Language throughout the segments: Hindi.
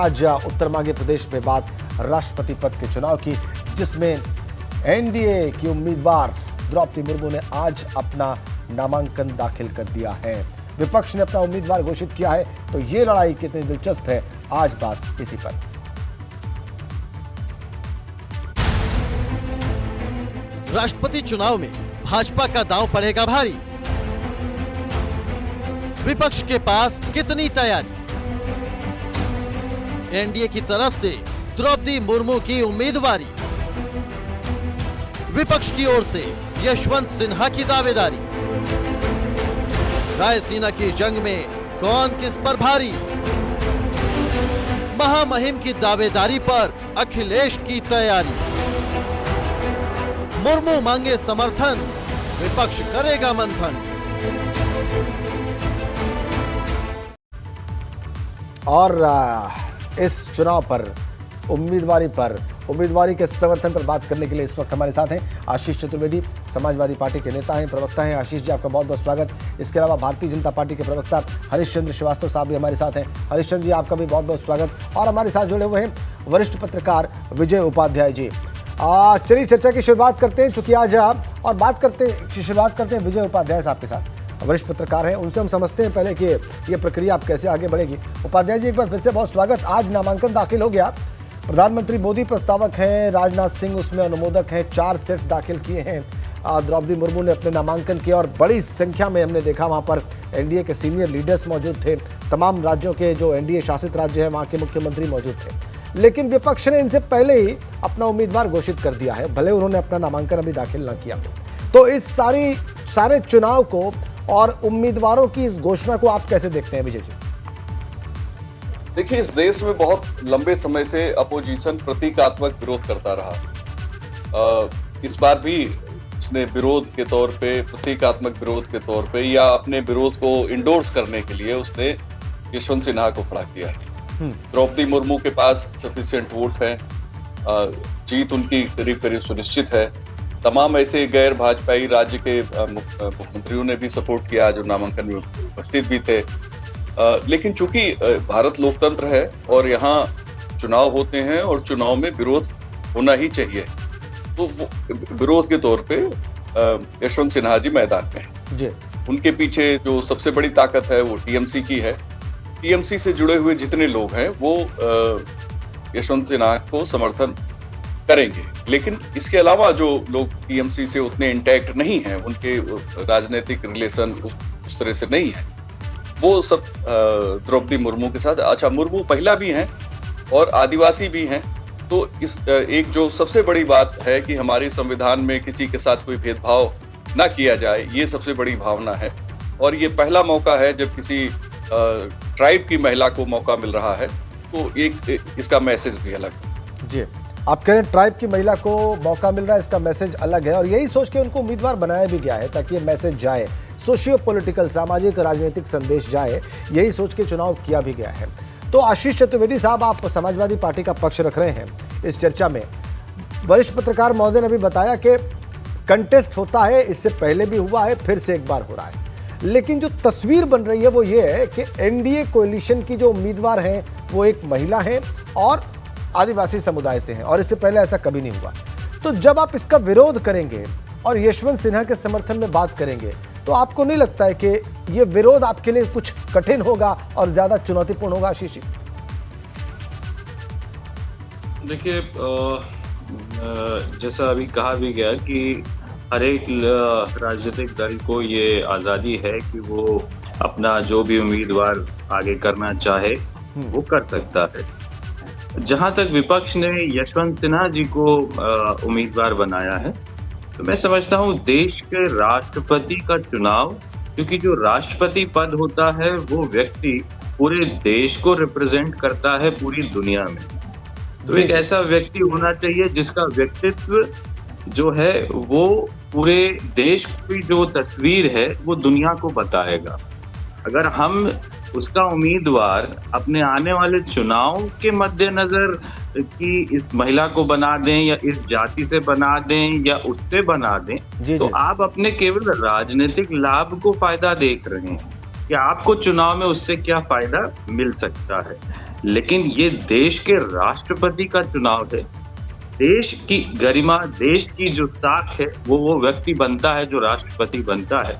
आज उत्तर मांगे प्रदेश में बात राष्ट्रपति पद के चुनाव की, जिसमें एनडीए की उम्मीदवार द्रौपदी मुर्मू ने आज अपना नामांकन दाखिल कर दिया है। विपक्ष ने अपना उम्मीदवार घोषित किया है, तो ये लड़ाई कितनी दिलचस्प है, आज बात इसी पर। राष्ट्रपति चुनाव में भाजपा का दांव पड़ेगा भारी। विपक्ष के पास कितनी तैयारी? एनडीए की तरफ से द्रौपदी मुर्मू की उम्मीदवारी, विपक्ष की ओर से यशवंत सिन्हा की दावेदारी। रायसीना की जंग में कौन किस पर भारी? महामहिम की दावेदारी पर अखिलेश की तैयारी। मुर्मू मांगे समर्थन, विपक्ष करेगा मंथन। और इस चुनाव पर उम्मीदवारी के समर्थन पर बात करने के लिए इस वक्त हमारे साथ हैं आशीष चतुर्वेदी, समाजवादी पार्टी के नेता हैं, प्रवक्ता हैं। आशीष जी, आपका बहुत बहुत स्वागत। इसके अलावा भारतीय जनता पार्टी के प्रवक्ता हरीश चंद्र श्रीवास्तव साहब भी हमारे साथ हैं। हरीश चंद्र जी, आपका भी बहुत बहुत स्वागत। और हमारे साथ जुड़े हुए हैं वरिष्ठ पत्रकार विजय उपाध्याय जी। चलिए चर्चा की शुरुआत करते हैं, चूंकि आज और शुरुआत करते हैं विजय उपाध्याय साहब के साथ। वरिष्ठ पत्रकार हैं, उनसे हम समझते हैं पहले कि ये प्रक्रिया आप कैसे आगे बढ़ेगी। उपाध्याय जी, एक बार फिर से बहुत स्वागत। आज नामांकन दाखिल हो गया, प्रधानमंत्री मोदी प्रस्तावक हैं, राजनाथ सिंह उसमें अनुमोदक हैं, 4 सेट्स दाखिल किए हैं। द्रौपदी मुर्मू ने अपने नामांकन किया और बड़ी संख्या में हमने देखा वहाँ पर एनडीए के सीनियर लीडर्स मौजूद थे। तमाम राज्यों के जो एनडीए शासित राज्य हैं वहाँ के मुख्यमंत्री मौजूद थे। लेकिन विपक्ष ने इनसे पहले ही अपना उम्मीदवार घोषित कर दिया है, भले उन्होंने अपना नामांकन अभी दाखिल न किया। तो इस सारे चुनाव को और उम्मीदवारों की इस घोषणा को आप कैसे देखते हैं विजय जी? देखिए, इस देश में बहुत लंबे समय से अपोजिशन प्रतीकात्मक विरोध करता रहा। इस बार भी उसने विरोध के तौर पे, प्रतीकात्मक विरोध के तौर पे या अपने विरोध को इंडोर्स करने के लिए उसने यशवंत सिन्हा को खड़ा किया। द्रौपदी मुर्मू के पास सफिशिएंट वोट है, जीत उनकी करीब करीब सुनिश्चित है। तमाम ऐसे गैर भाजपाई राज्य के मुख्यमंत्रियों ने भी सपोर्ट किया जो नामांकन में उपस्थित भी थे। लेकिन चूंकि भारत लोकतंत्र है और यहाँ चुनाव होते हैं और चुनाव में विरोध होना ही चाहिए, तो विरोध के तौर पे यशवंत सिन्हा जी मैदान में हैं। उनके पीछे जो सबसे बड़ी ताकत है वो टीएमसी की है। टीएमसी से जुड़े हुए जितने लोग हैं वो यशवंत सिन्हा को समर्थन करेंगे। लेकिन इसके अलावा जो लोग टीएमसी से उतने इंटैक्ट नहीं हैं, उनके राजनीतिक रिलेशन उस तरह से नहीं है, वो सब द्रौपदी मुर्मू के साथ। अच्छा, मुर्मू महिला भी हैं और आदिवासी भी हैं, तो इस एक जो सबसे बड़ी बात है कि हमारे संविधान में किसी के साथ कोई भेदभाव ना किया जाए, ये सबसे बड़ी भावना है। और ये पहला मौका है जब किसी ट्राइब की महिला को मौका मिल रहा है, तो एक इसका मैसेज भी अलग है। जी, आप कह रहे हैं ट्राइब की महिला को मौका मिल रहा है, इसका मैसेज अलग है और यही सोच के उनको उम्मीदवार बनाया भी गया है ताकि ये मैसेज जाए, सोशियो पॉलिटिकल, सामाजिक राजनीतिक संदेश जाए, यही सोच के चुनाव किया भी गया है। तो आशीष चतुर्वेदी साहब, आप समाजवादी पार्टी का पक्ष रख रहे हैं इस चर्चा में। वरिष्ठ पत्रकार महोदय ने भी बताया कि कंटेस्ट होता है, इससे पहले भी हुआ है, फिर से एक बार हो रहा है। लेकिन जो तस्वीर बन रही है वो ये है कि एनडीए कोalition की जो उम्मीदवार हैं वो एक महिला है और आदिवासी समुदाय से हैं, और इससे पहले ऐसा कभी नहीं हुआ। तो जब आप इसका विरोध करेंगे और यशवंत सिन्हा के समर्थन में बात करेंगे, तो आपको नहीं लगता है कि ये विरोध आपके लिए कुछ कठिन होगा और ज्यादा चुनौतीपूर्ण होगा? आशीष जी, देखिए, जैसा अभी कहा भी गया कि हर एक राजनीतिक दल को ये आज़ादी है कि वो अपना जो भी उम्मीदवार आगे करना चाहे वो कर सकता है। जहां तक विपक्ष ने यशवंत सिन्हा जी को उम्मीदवार बनाया है, तो मैं समझता हूँ देश के राष्ट्रपति का चुनाव, क्योंकि जो राष्ट्रपति पद होता है वो व्यक्ति पूरे देश को रिप्रेजेंट करता है पूरी दुनिया में। तो एक ऐसा व्यक्ति होना चाहिए जिसका व्यक्तित्व जो है वो पूरे देश की जो तस्वीर है वो दुनिया को बताएगा। अगर हम उसका उम्मीदवार अपने आने वाले चुनाव के मद्देनजर कि इस महिला को बना दें या इस जाति से बना दें या उससे बना दें, तो आप अपने केवल राजनीतिक लाभ को फायदा देख रहे हैं कि आपको चुनाव में उससे क्या फायदा मिल सकता है। लेकिन ये देश के राष्ट्रपति का चुनाव है। देश की गरिमा, देश की जो साख है वो व्यक्ति बनता है जो राष्ट्रपति बनता है।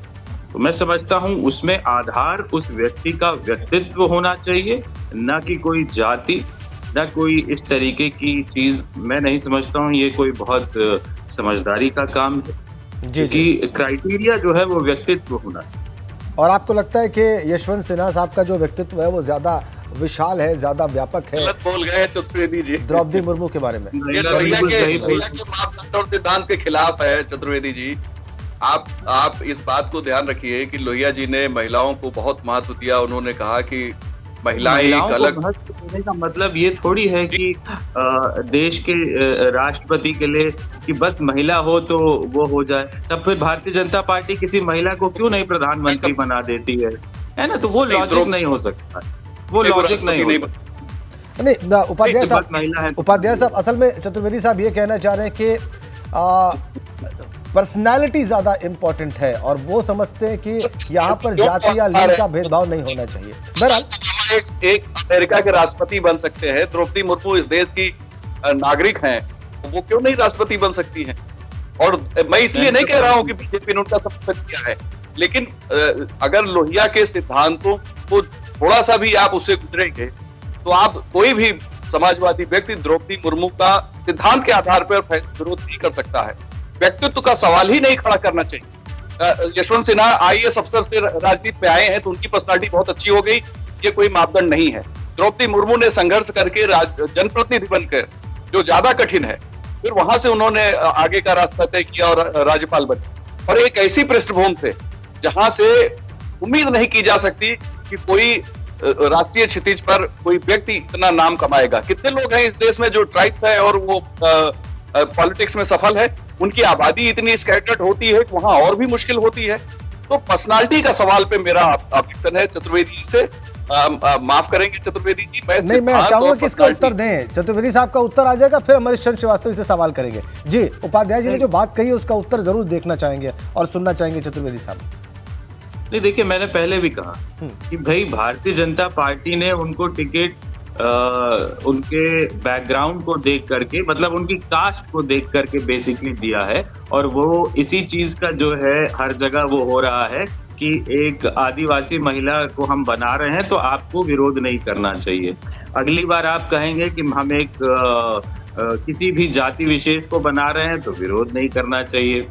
तो मैं समझता हूं उसमें आधार उस व्यक्ति का व्यक्तित्व होना चाहिए, ना कि कोई जाति, ना कोई इस तरीके की चीज। मैं नहीं समझता हूं ये कोई बहुत समझदारी का काम है, जी क्योंकि क्राइटेरिया जो है वो व्यक्तित्व होना है। और आपको लगता है कि यशवंत सिन्हा साहब का जो व्यक्तित्व है वो ज्यादा विशाल है, ज्यादा व्यापक है गलत बोल गए चतुर्वेदी जी। द्रौपदी मुर्मू के बारे में? ये लोहिया के मापदंड और सिद्धांत के खिलाफ है चतुर्वेदी जी। आप इस बात को ध्यान रखिए कि लोहिया जी ने महिलाओं को बहुत महत्व दिया। उन्होंने कहा कि महिलाएं एक अलग, महत्व देने का मतलब ये थोड़ी है कि देश के राष्ट्रपति के लिए कि बस महिला हो तो वो हो जाए। तब फिर भारतीय जनता पार्टी किसी महिला को क्यों नहीं प्रधानमंत्री बना देती है ना? तो वो लॉजिक नहीं हो सकता, वो लॉजिक नहीं हो सकता। नहीं, उपाध्याय साहब असल में चतुर्वेदी साहब ये कहना चाह रहे हैं कि पर्सनालिटी ज्यादा इम्पोर्टेंट है और वो समझते हैं कि यहाँ पर जाति या लिंग का भेदभाव नहीं होना चाहिए। बहरहाल एक अमेरिका के राष्ट्रपति बन सकते हैं, द्रौपदी मुर्मू इस देश की नागरिक हैं, वो क्यों नहीं राष्ट्रपति बन सकती हैं? और मैं इसलिए नहीं कह रहा हूं कि बीजेपी ने उनका समर्थन किया है, लेकिन अगर लोहिया के सिद्धांतों को थोड़ा सा भी आप उससे गुजरेंगे तो आप कोई भी समाजवादी व्यक्ति द्रौपदी मुर्मू का सिद्धांत के आधार पर विरोध नहीं कर सकता है। व्यक्तित्व का सवाल ही नहीं खड़ा करना चाहिए। यशवंत सिन्हा आईएएस अफसर से राजनीति में आए हैं तो उनकी पर्सनालिटी बहुत अच्छी हो गई, ये कोई मापदंड नहीं है। द्रौपदी मुर्मू ने संघर्ष करके जनप्रतिनिधि बनकर, जो ज्यादा कठिन है, फिर वहां से उन्होंने आगे का रास्ता तय किया और राज्यपाल बने। और एक ऐसी पृष्ठभूमि से जहां से उम्मीद नहीं की जा सकती कि कोई राष्ट्रीय क्षितिज पर कोई व्यक्ति इतना नाम कमाएगा। कितने लोग हैं इस देश में जो ट्राइब्स है और वो पॉलिटिक्स में सफल है, उनकी आबादी इतनी स्कैटर्ड होती है कि वहां और भी मुश्किल होती है। तो पर्सनालिटी का सवाल पे मेरा ऑब्जेक्शन है चतुर्वेदी से। माफ करेंगे चतुर्वेदी जी, मैं चाहूंगा कि इसका उत्तर दें। चतुर्वेदी साहब का उत्तर आ जाएगा, फिर हमारे चंद्र श्रीवास्तव से सवाल करेंगे। जी, उपाध्याय जी ने जो बात कही है उसका उत्तर जरूर देखना चाहेंगे और सुनना चाहेंगे चतुर्वेदी साहब। नहीं, देखिए, मैंने पहले भी कहा कि भाई भारतीय जनता पार्टी ने उनको टिकट उनके बैकग्राउंड को देख करके, मतलब उनकी कास्ट को देख करके बेसिकली दिया है। और वो इसी चीज का जो है हर जगह वो हो रहा है कि एक आदिवासी महिला को हम बना रहे हैं तो आपको विरोध नहीं करना चाहिए। अगली बार आप कहेंगे कि हम एक किसी भी जाति विशेष को बना रहे हैं तो विरोध नहीं करना चाहिए।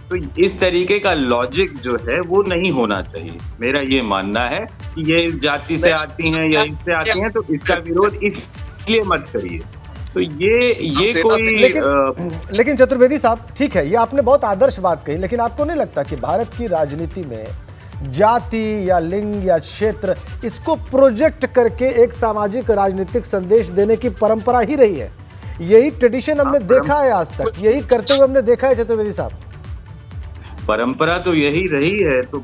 तो इस तरीके का लॉजिक जो है वो नहीं होना चाहिए। मेरा ये मानना है कि ये इस जाति से आती हैं या इससे आती हैं तो इसका विरोध इसलिए मत करिए। तो ये कोई लेकिन चतुर्वेदी साहब, ठीक है, ये आपने बहुत आदर्श बात कही, लेकिन आपको नहीं लगता कि भारत की राजनीति में जाति या लिंग या क्षेत्र, इसको प्रोजेक्ट करके एक सामाजिक राजनीतिक संदेश देने की परंपरा ही रही है? यही ट्रेडिशन हमने देखा है आज तक, यही करते हुए हमने देखा है चतुर्वेदी साहब। परंपरा तो यही रही है, तो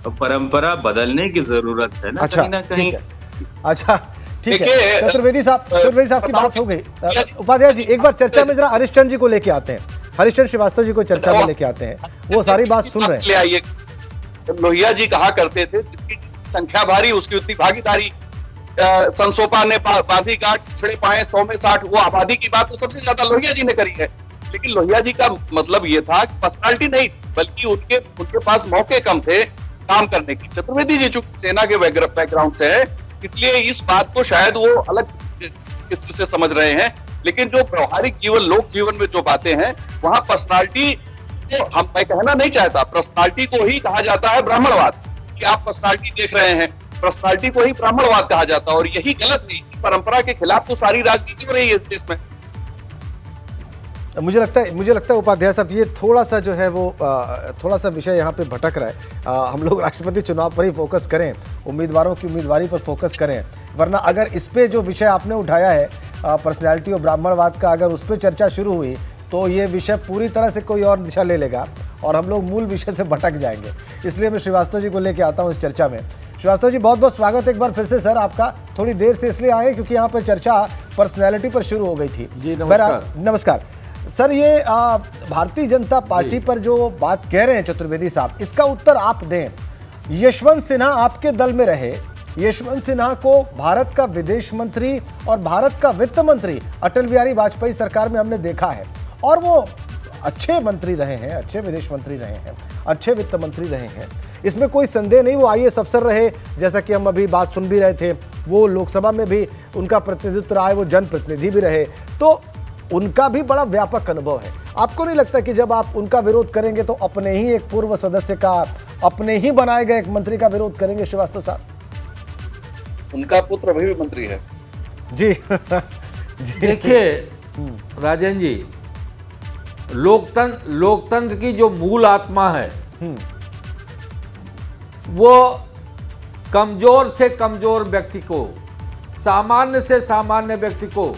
परंपरा बदलने की जरूरत है ना, अच्छा, कहीं ना कहीं। अच्छा, ठीक है, चतुर्वेदी साहब की बात हो गई। उपाध्याय जी, एक बार चर्चा में जरा हरिश्चंद्र जी को लेके आते हैं, हरिश्चंद्र श्रीवास्तव जी को चर्चा में लेके आते हैं, वो सारी बात सुन रहे हैं। लोहिया जी कहा करते थे जिसकी संख्या भारी उसकी उतनी भागीदारी। संसोपा ने बांधी गांठ छिड़े पाए 100 में 60, वो आबादी की बात तो सबसे ज्यादा लोहिया जी ने करी है। लेकिन लोहिया जी का मतलब ये था कि पर्सनालिटी नहीं, बल्कि उनके पास मौके कम थे काम करने की। चतुर्वेदी जी चूंकि सेना के बैकग्राउंड से है, इसलिए इस बात को शायद वो अलग किस्म से समझ रहे हैं। लेकिन जो व्यवहारिक जीवन, लोक जीवन में जो बातें हैं, वहां पर्सनालिटी को मैं कहना नहीं चाहता, पर्सनालिटी को ही कहा जाता है ब्राह्मणवाद। कि आप पर्सनालिटी देख रहे हैं, पर्सनालिटी को ही ब्राह्मणवाद कहा जाता है, और यही गलत है। इसी परंपरा के खिलाफ तो सारी राजनीति हो रही है इस देश में। मुझे लगता है उपाध्याय साहब, ये थोड़ा सा जो है वो थोड़ा सा विषय यहाँ पे भटक रहा है। हम लोग राष्ट्रपति चुनाव पर ही फोकस करें, उम्मीदवारों की उम्मीदवारी पर फोकस करें, वरना अगर इस पे जो विषय आपने उठाया है पर्सनैलिटी और ब्राह्मणवाद का, अगर उस पर चर्चा शुरू हुई तो ये विषय पूरी तरह से कोई और दिशा ले लेगा और हम लोग मूल विषय से भटक जाएंगे। इसलिए मैं श्रीवास्तव जी को लेके आता हूँ इस चर्चा में। श्रीवास्तव जी, बहुत बहुत स्वागत एक बार फिर से सर आपका। थोड़ी देर से इसलिए आए क्योंकि यहाँ पर चर्चा पर्सनैलिटी पर शुरू हो गई थी। जी नमस्कार। नमस्कार सर, ये भारतीय जनता पार्टी पर जो बात कह रहे हैं चतुर्वेदी साहब, इसका उत्तर आप दें। यशवंत सिन्हा आपके दल में रहे, यशवंत सिन्हा को भारत का विदेश मंत्री और भारत का वित्त मंत्री अटल बिहारी वाजपेयी सरकार में हमने देखा है, और वो अच्छे मंत्री रहे हैं, अच्छे विदेश मंत्री रहे हैं, अच्छे वित्त मंत्री रहे हैं, इसमें कोई संदेह नहीं। वो IAS अफसर रहे, जैसा कि हम अभी बात सुन भी रहे थे, वो लोकसभा में भी उनका प्रतिनिधित्व रहा है, वो जनप्रतिनिधि भी रहे, तो उनका भी बड़ा व्यापक अनुभव है। आपको नहीं लगता कि जब आप उनका विरोध करेंगे तो अपने ही एक पूर्व सदस्य का, अपने ही बनाए गए एक मंत्री का विरोध करेंगे श्रीवास्तव साहब? उनका पुत्र अभी भी मंत्री है जी। देखिए राजन जी, लोकतंत्र की जो मूल आत्मा है वो कमजोर से कमजोर व्यक्ति को, सामान्य से सामान्य व्यक्ति को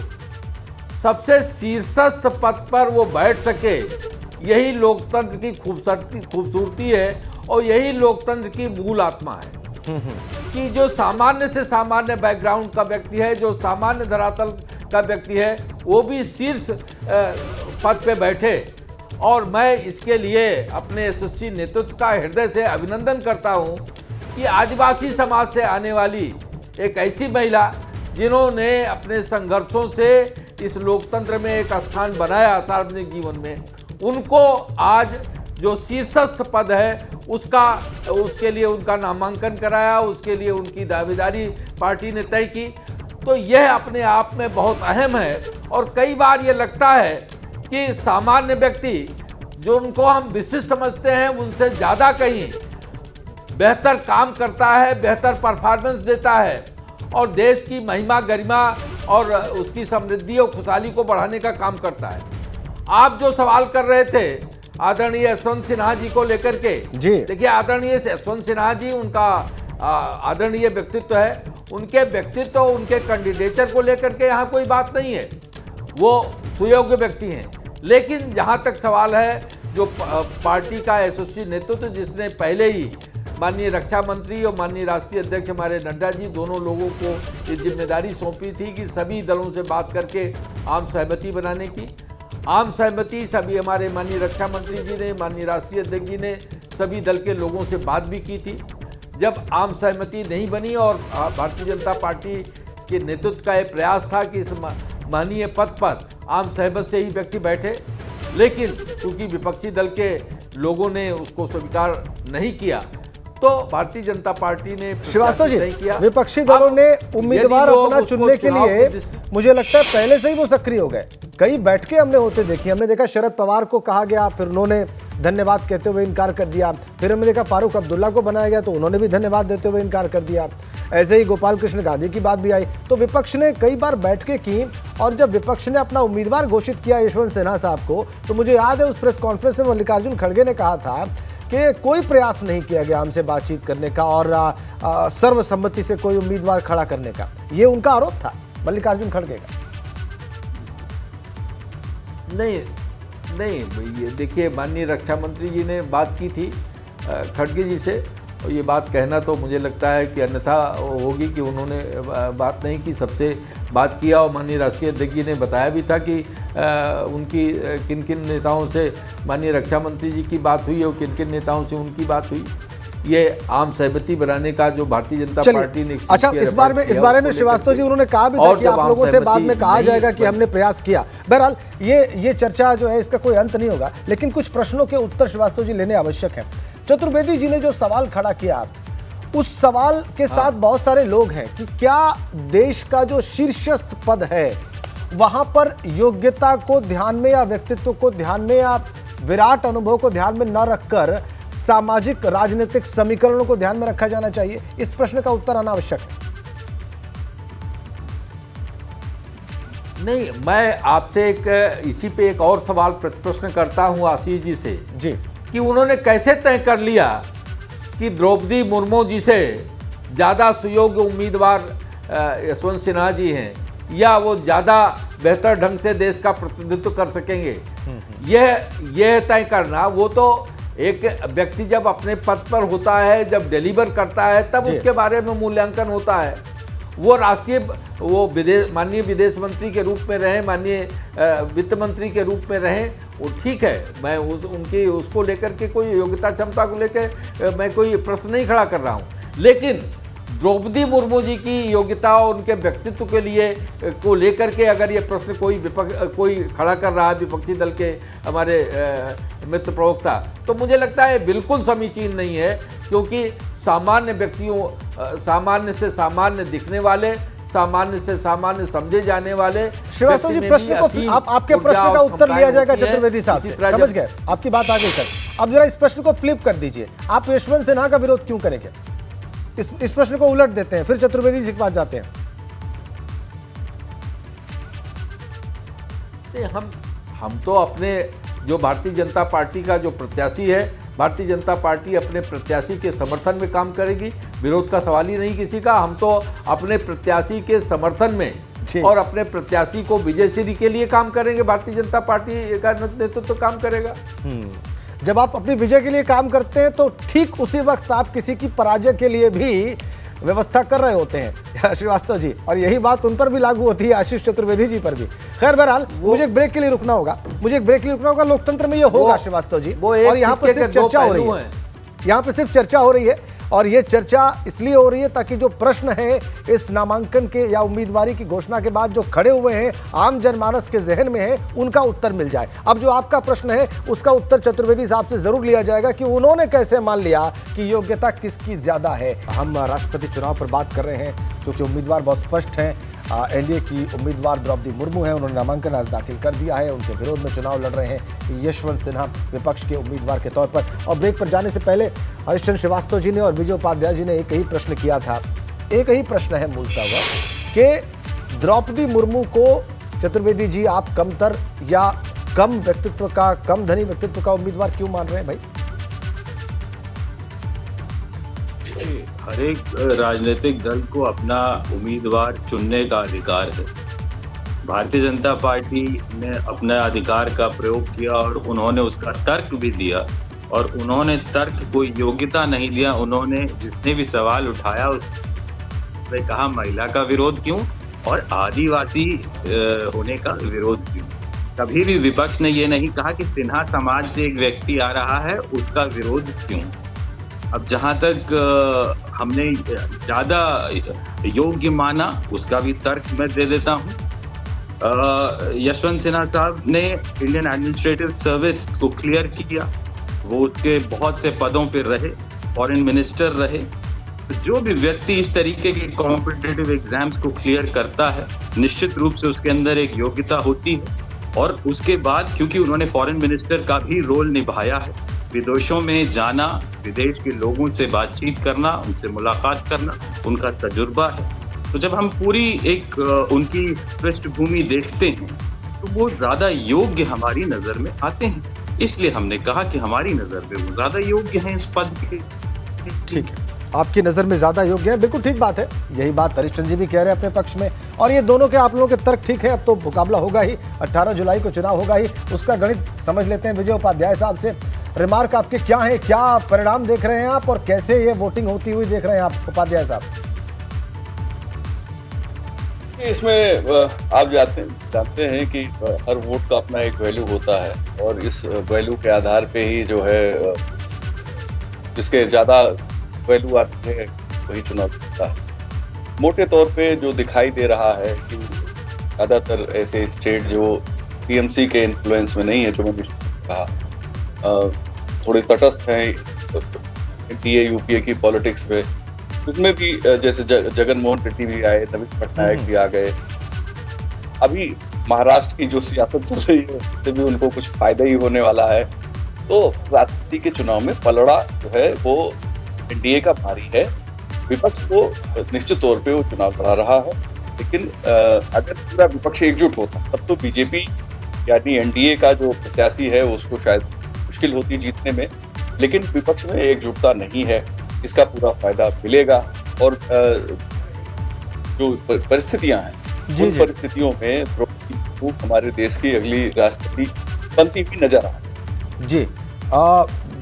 सबसे शीर्षस्थ पद पर वो बैठ सके, यही लोकतंत्र की खूबसूरती है और यही लोकतंत्र की मूल आत्मा है कि जो सामान्य से सामान्य बैकग्राउंड का व्यक्ति है, जो सामान्य धरातल का व्यक्ति है, वो भी शीर्ष पद पे बैठे। और मैं इसके लिए अपने यशस्वी नेतृत्व का हृदय से अभिनंदन करता हूं कि आदिवासी समाज से आने वाली एक ऐसी महिला जिन्होंने अपने संघर्षों से इस लोकतंत्र में एक स्थान बनाया सार्वजनिक जीवन में, उनको आज जो शीर्षस्थ पद है उसके लिए उनका नामांकन कराया, उसके लिए उनकी दावेदारी पार्टी ने तय की। तो यह अपने आप में बहुत अहम है। और कई बार ये लगता है कि सामान्य व्यक्ति जो उनको हम विशिष्ट समझते हैं उनसे ज़्यादा कहीं बेहतर काम करता है, बेहतर परफॉर्मेंस देता है और देश की महिमा गरिमा और उसकी समृद्धि और खुशहाली को बढ़ाने का काम करता है। आप जो सवाल कर रहे थे आदरणीय यशवंत सिन्हा जी को लेकर के, देखिए आदरणीय यशवंत सिन्हा जी उनका आदरणीय व्यक्तित्व है, उनके व्यक्तित्व उनके कैंडिडेचर को लेकर के यहाँ कोई बात नहीं है, वो सुयोग्य व्यक्ति हैं। लेकिन जहाँ तक सवाल है जो पार्टी का यशस्वी नेतृत्व जिसने पहले ही माननीय रक्षा मंत्री और माननीय राष्ट्रीय अध्यक्ष हमारे नड्डा जी दोनों लोगों को ये जिम्मेदारी सौंपी थी कि सभी दलों से बात करके आम सहमति बनाने की। आम सहमति सभी हमारे माननीय रक्षा मंत्री जी ने, माननीय राष्ट्रीय अध्यक्ष जी ने सभी दल के लोगों से बात भी की थी। जब आम सहमति नहीं बनी और भारतीय जनता पार्टी के नेतृत्व का ये प्रयास था कि इस माननीय पद पर आम सहमति से ही व्यक्ति बैठे, लेकिन क्योंकि विपक्षी दल के लोगों ने उसको स्वीकार नहीं किया तो भारतीय जनता पार्टी ने श्रीवास्तव जी, नहीं किया। विपक्षी दलों ने उम्मीदवार अपना चुनने के लिए मुझे लगता है पहले से ही वो सक्रिय हो गए। कई बैठकें हमने होते देखी, हमने देखा शरद पवार को कहा गया, फिर उन्होंने धन्यवाद कहते हुए इनकार कर दिया, फिर हमने देखा फारूक अब्दुल्ला को बनाया गया तो उन्होंने भी धन्यवाद देते हुए इनकार कर दिया, ऐसे ही गोपाल कृष्ण गांधी की बात भी आई। तो विपक्ष ने कई बार बैठकें की और जब विपक्ष ने अपना उम्मीदवार घोषित किया यशवंत सिन्हा साहब को, तो मुझे याद है उस प्रेस कॉन्फ्रेंस में मल्लिकार्जुन खड़गे ने कहा था कि कोई प्रयास नहीं किया गया हमसे बातचीत करने का और सर्वसम्मति से कोई उम्मीदवार खड़ा करने का। ये उनका आरोप था मल्लिकार्जुन खड़गे का। नहीं ये देखिए माननीय रक्षा मंत्री जी ने बात की थी खड़गे जी से, और ये बात कहना तो मुझे लगता है कि अन्यथा होगी कि उन्होंने बात नहीं की, सबसे बात किया। और माननीय राष्ट्रीय अध्यक्ष जी ने बताया भी था कि उनकी किन किन नेताओं से माननीय रक्षा मंत्री जी की बात हुई और किन किन नेताओं से उनकी बात हुई। ये आम सहमति बनाने का जो भारतीय जनता पार्टी ने अच्छा इस बारे में श्रीवास्तव जी उन्होंने कहा भी था कि आप लोगों से बाद में कहा जाएगा कि हमने प्रयास किया। बहरहाल ये चर्चा जो है इसका कोई अंत नहीं होगा, लेकिन कुछ प्रश्नों के उत्तर श्रीवास्तव जी लेने आवश्यक है। चतुर्वेदी जी ने जो सवाल खड़ा किया उस सवाल के साथ बहुत सारे लोग हैं कि क्या देश का जो शीर्षस्थ पद है वहां पर योग्यता को ध्यान में या व्यक्तित्व को ध्यान में या विराट अनुभव को ध्यान में न रखकर सामाजिक राजनीतिक समीकरणों को ध्यान में रखा जाना चाहिए? इस प्रश्न का उत्तर आना आवश्यक है। नहीं, मैं आपसे इसी पे एक और सवाल प्रश्न करता हूं आशीष जी से जी कि उन्होंने कैसे तय कर लिया कि द्रौपदी मुर्मू जी से ज़्यादा सुयोग्य उम्मीदवार यशवंत सिन्हा जी हैं या वो ज़्यादा बेहतर ढंग से देश का प्रतिनिधित्व कर सकेंगे? यह तय करना, वो तो एक व्यक्ति जब अपने पद पर होता है, जब डिलीवर करता है, तब उसके बारे में मूल्यांकन होता है। वो माननीय विदेश मंत्री के रूप में रहे, माननीय वित्त मंत्री के रूप में रहे, वो ठीक है, मैं उसको लेकर के कोई योग्यता क्षमता को लेकर मैं कोई प्रश्न नहीं खड़ा कर रहा हूँ। लेकिन द्रौपदी मुर्मू जी की योग्यता और उनके व्यक्तित्व के लिए को लेकर के अगर ये प्रश्न कोई खड़ा कर रहा है विपक्षी दल के हमारे मित्र प्रवक्ता, तो मुझे लगता है बिल्कुल समीचीन नहीं है, क्योंकि सामान्य व्यक्तियों, सामान्य से सामान्य दिखने वाले, सामान्य से सामान्य समझे जाने वाले श्रीवास्तव जी, प्रश्न को आपके प्रश्न का उत्तर लिया जाएगा चतुर्वेदी साहब से, समझ गए, आपकी बात आ गई सर। अब जरा इस प्रश्न को फ्लिप कर दीजिए, आप यशवंत सिन्हा का विरोध क्यों करेंगे? इस प्रश्न को उलट देते हैं, फिर चतुर्वेदी जी के पास जाते हैं। हम तो अपने जो भारतीय जनता पार्टी का जो प्रत्याशी है, भारतीय जनता पार्टी अपने प्रत्याशी के समर्थन में काम करेगी, विरोध का सवाल ही नहीं किसी का। हम तो अपने प्रत्याशी के समर्थन में और अपने प्रत्याशी को विजयश्री के लिए काम करेंगे। भारतीय जनता पार्टी का नेतृत्व काम करेगा। जब आप अपनी विजय के लिए काम करते हैं तो ठीक उसी वक्त आप किसी की पराजय के लिए भी व्यवस्था कर रहे होते हैं श्रीवास्तव जी, और यही बात उन पर भी लागू होती है, आशीष चतुर्वेदी जी पर भी। खैर बहरहाल, मुझे एक ब्रेक के लिए रुकना होगा, लोकतंत्र में ये होगा श्रीवास्तव जी। और यहाँ पर सिर्फ चर्चा हो रही है, यहाँ पे सिर्फ चर्चा हो रही है, और ये चर्चा इसलिए हो रही है ताकि जो प्रश्न है इस नामांकन के या उम्मीदवारी की घोषणा के बाद जो खड़े हुए हैं आम जनमानस के जहन में है, उनका उत्तर मिल जाए। अब जो आपका प्रश्न है उसका उत्तर चतुर्वेदी साहब से जरूर लिया जाएगा कि उन्होंने कैसे मान लिया कि योग्यता किसकी ज्यादा है। हम राष्ट्रपति चुनाव पर बात कर रहे हैं, क्योंकि उम्मीदवार बहुत स्पष्ट हैं। एनडीए की उम्मीदवार द्रौपदी मुर्मू हैं, उन्होंने नामांकन आज दाखिल कर दिया है। उनके विरोध में चुनाव लड़ रहे हैं यशवंत सिन्हा विपक्ष के उम्मीदवार के तौर पर। और ब्रेक पर जाने से पहले हरिश्चंद्र श्रीवास्तव जी ने और विजय उपाध्याय जी ने एक ही प्रश्न किया था, एक ही प्रश्न है मूलतः हुआ कि द्रौपदी मुर्मू को चतुर्वेदी जी आप कमतर या कम व्यक्तित्व का, कम धनी व्यक्तित्व का उम्मीदवार क्यों मान रहे हैं भाई? हर एक राजनीतिक दल को अपना उम्मीदवार चुनने का अधिकार है। भारतीय जनता पार्टी ने अपने अधिकार का प्रयोग किया और उन्होंने उसका तर्क भी दिया, और उन्होंने तर्क कोई योग्यता नहीं लिया। उन्होंने जितने भी सवाल उठाया उसने कहा महिला का विरोध क्यों और आदिवासी होने का विरोध क्यों। कभी भी विपक्ष ने ये नहीं कहा कि सिन्हा समाज से एक व्यक्ति आ रहा है उसका विरोध क्यों। अब जहाँ तक हमने ज़्यादा योग्य माना उसका भी तर्क मैं दे देता हूँ। यशवंत सिन्हा साहब ने इंडियन एडमिनिस्ट्रेटिव सर्विस को क्लियर किया, वो उसके बहुत से पदों पर रहे, फॉरेन मिनिस्टर रहे। जो भी व्यक्ति इस तरीके के कॉम्पिटिटिव एग्जाम्स को क्लियर करता है निश्चित रूप से उसके अंदर एक योग्यता होती है। और उसके बाद क्योंकि उन्होंने फॉरेन मिनिस्टर का भी रोल निभाया है, विदेशों में जाना, विदेश के लोगों से बातचीत करना, उनसे मुलाकात करना उनका तजुर्बा है। तो जब हम पूरी एक उनकी पृष्ठभूमि देखते हैं तो वो ज़्यादा योग्य हमारी नज़र में आते हैं, इसलिए हमने कहा कि हमारी नज़र में वो ज़्यादा योग्य हैं इस पद के। ठीक है, आपकी नज़र में ज़्यादा योग्य है, बिल्कुल ठीक बात है। यही बात हरिश्चंद्र जी भी कह रहे हैं अपने पक्ष में, और ये दोनों के, आप लोगों के तर्क ठीक है। अब तो मुकाबला होगा ही, 18 जुलाई को चुनाव होगा ही, उसका गणित समझ लेते हैं विजय उपाध्याय साहब से। रिमार्क आपके क्या है, क्या परिणाम देख रहे हैं आप और कैसे ये वोटिंग होती हुई देख रहे हैं आप उपाध्याय साहब? इसमें आप जानते हैं कि हर वोट का अपना एक वैल्यू होता है, और इस वैल्यू के आधार पे ही जो है जिसके ज़्यादा वैल्यू आती है वही चुनाव होता है। मोटे तौर पे जो दिखाई दे रहा है कि ज़्यादातर ऐसे स्टेट जो टीएमसी के इन्फ्लुएंस में नहीं है, जो मैंने कहा थोड़े तटस्थ हैं एनडीए यूपीए की पॉलिटिक्स में, उसमें भी जैसे जगन मोहन रेड्डी भी आए, नवीन पटनायक भी आ गए। अभी महाराष्ट्र की जो सियासत चल रही है उससे भी उनको कुछ फायदा ही होने वाला है। तो राष्ट्रपति के चुनाव में पलड़ा जो है वो एनडीए का भारी है। विपक्ष को निश्चित तौर पे वो चुनाव लड़ा रहा है, लेकिन अगर पूरा विपक्ष एकजुट होता तब तो बीजेपी यानी एनडीए का जो प्रत्याशी है उसको शायद मुश्किल होती जीतने में, लेकिन विपक्ष में एकजुटता नहीं है, इसका पूरा फायदा मिलेगा। और जो परिस्थितियां हैं उन परिस्थितियों में द्रौपदी मुर्मू हमारे देश की अगली राष्ट्रपति बनती हुई नजर आ रही है। जी,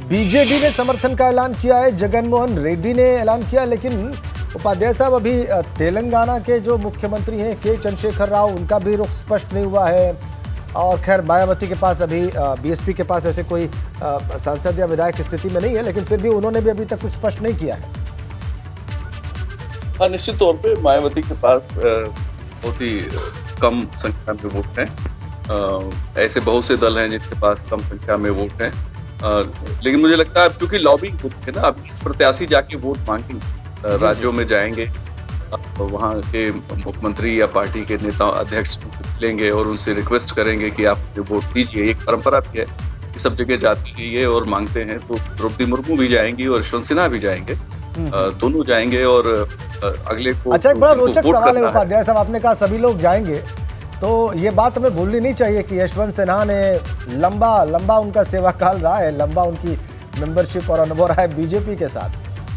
बीजेडी ने समर्थन का ऐलान किया है, जगन मोहन रेड्डी ने ऐलान किया, लेकिन उपाध्याय साहब अभी तेलंगाना के जो मुख्यमंत्री हैं के चंद्रशेखर राव, उनका भी रुख स्पष्ट नहीं हुआ है। और खैर मायावती के पास अभी बीएसपी के पास ऐसे कोई सांसद या विधायक की स्थिति में नहीं है, लेकिन फिर भी उन्होंने भी अभी तक कुछ स्पष्ट नहीं किया है। हाँ, निश्चित तौर पे मायावती के पास बहुत ही कम संख्या में वोट हैं। ऐसे बहुत से दल हैं जिनके पास कम संख्या में वोट हैं। लेकिन मुझे लगता है अब चूंकि लॉबिंग होती है ना, अब प्रत्याशी जाके वोट मांगेंगे, राज्यों में जाएंगे, वहाँ के मुख्यमंत्री या पार्टी के नेता अध्यक्ष लेंगे और उनसे रिक्वेस्ट करेंगे कि आप जो वोट दीजिए। एक परंपरा भी है कि सब जगह जाती है ये और मांगते हैं। तो द्रौपदी मुर्मू भी जाएंगी और यशवंत सिन्हा भी जाएंगे, दोनों जाएंगे और अगले को। अच्छा, एक बड़ा रोचक सवाल है उपाध्याय साहब, आपने कहा सभी लोग जाएंगे, तो ये बात हमें भूलनी नहीं चाहिए कि यशवंत सिन्हा ने लंबा उनका सेवा काल रहा है, लंबा उनकी मेंबरशिप और अनुभव रहा है बीजेपी के साथ,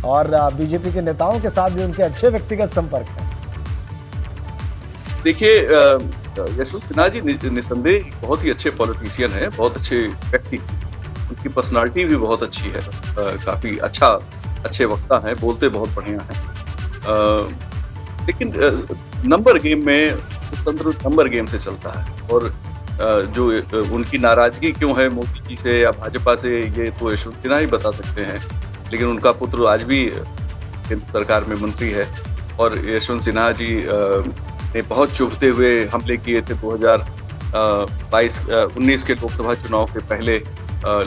और बीजेपी के नेताओं के साथ भी उनके अच्छे व्यक्तिगत संपर्क हैं। देखिए, यशवंत सिन्हा जी निस्संदेह बहुत ही अच्छे पॉलिटिशियन हैं, बहुत अच्छे व्यक्ति, उनकी पर्सनालिटी भी बहुत अच्छी है, काफी अच्छे वक्ता हैं, बोलते बहुत बढ़िया हैं। लेकिन नंबर गेम में तंत्र नंबर गेम से चलता है, और जो उनकी नाराजगी क्यों है मोदी जी से या भाजपा से, ये तो यशवंत सिन्हा ही बता सकते हैं। लेकिन उनका पुत्र आज भी केंद्र सरकार में मंत्री है, और यशवंत सिन्हा जी ने बहुत चुभते हुए हमले किए थे 2019 के लोकसभा चुनाव के पहले।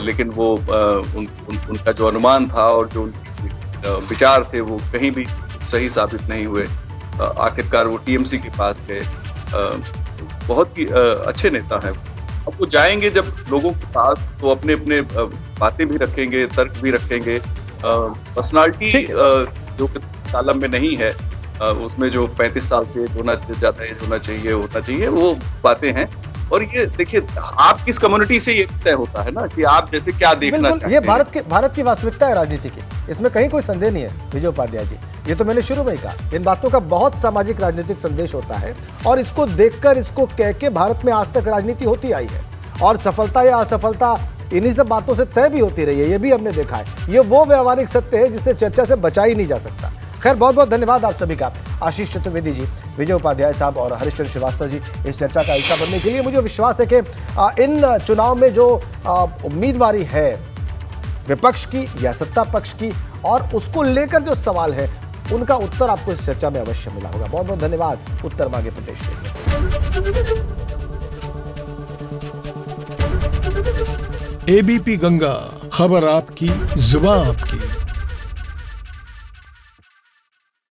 लेकिन वो उनका जो अनुमान था और जो विचार थे वो कहीं भी सही साबित नहीं हुए। आखिरकार वो टीएमसी के पास गए। बहुत ही अच्छे नेता हैं। अब वो जाएंगे जब लोगों के पास, तो अपने अपने बातें भी रखेंगे, तर्क भी रखेंगे। पर्सनालिटी जो कालम में नहीं है, उसमें जो 35 साल से होना चाहिए वो बातें हैं। और ये देखिए, आप किस कम्युनिटी से ये तय होता है ना कि आप जैसे क्या देखना चाहते हैं। ये भारत की वास्तविकता है राजनीति की, इसमें कहीं कोई संदेह नहीं है विजय उपाध्याय जी। ये तो मैंने शुरू में ही कहा, इन बातों का बहुत सामाजिक राजनीतिक संदेश होता है, और इसको देखकर, इसको कह के भारत में आज तक राजनीति होती आई है, और सफलता या असफलता इन्हीं सब बातों से तय भी होती रही है। ये भी हमने देखा है। ये वो व्यवहारिक सत्य है जिसे चर्चा से बचा ही नहीं जा सकता। खैर, बहुत बहुत धन्यवाद आप सभी का, आशीष चतुर्वेदी जी, विजय उपाध्याय साहब और हरिश्चंद्र श्रीवास्तव जी, इस चर्चा का हिस्सा बनने के लिए। मुझे विश्वास है कि इन चुनाव में जो उम्मीदवारी है विपक्ष की या सत्ता पक्ष की, और उसको लेकर जो सवाल है, उनका उत्तर आपको इस चर्चा में अवश्य मिला होगा। बहुत बहुत धन्यवाद उत्तर मांगे प्रदेश के। एबीपी गंगा, खबर आपकी, जुबान आपकी।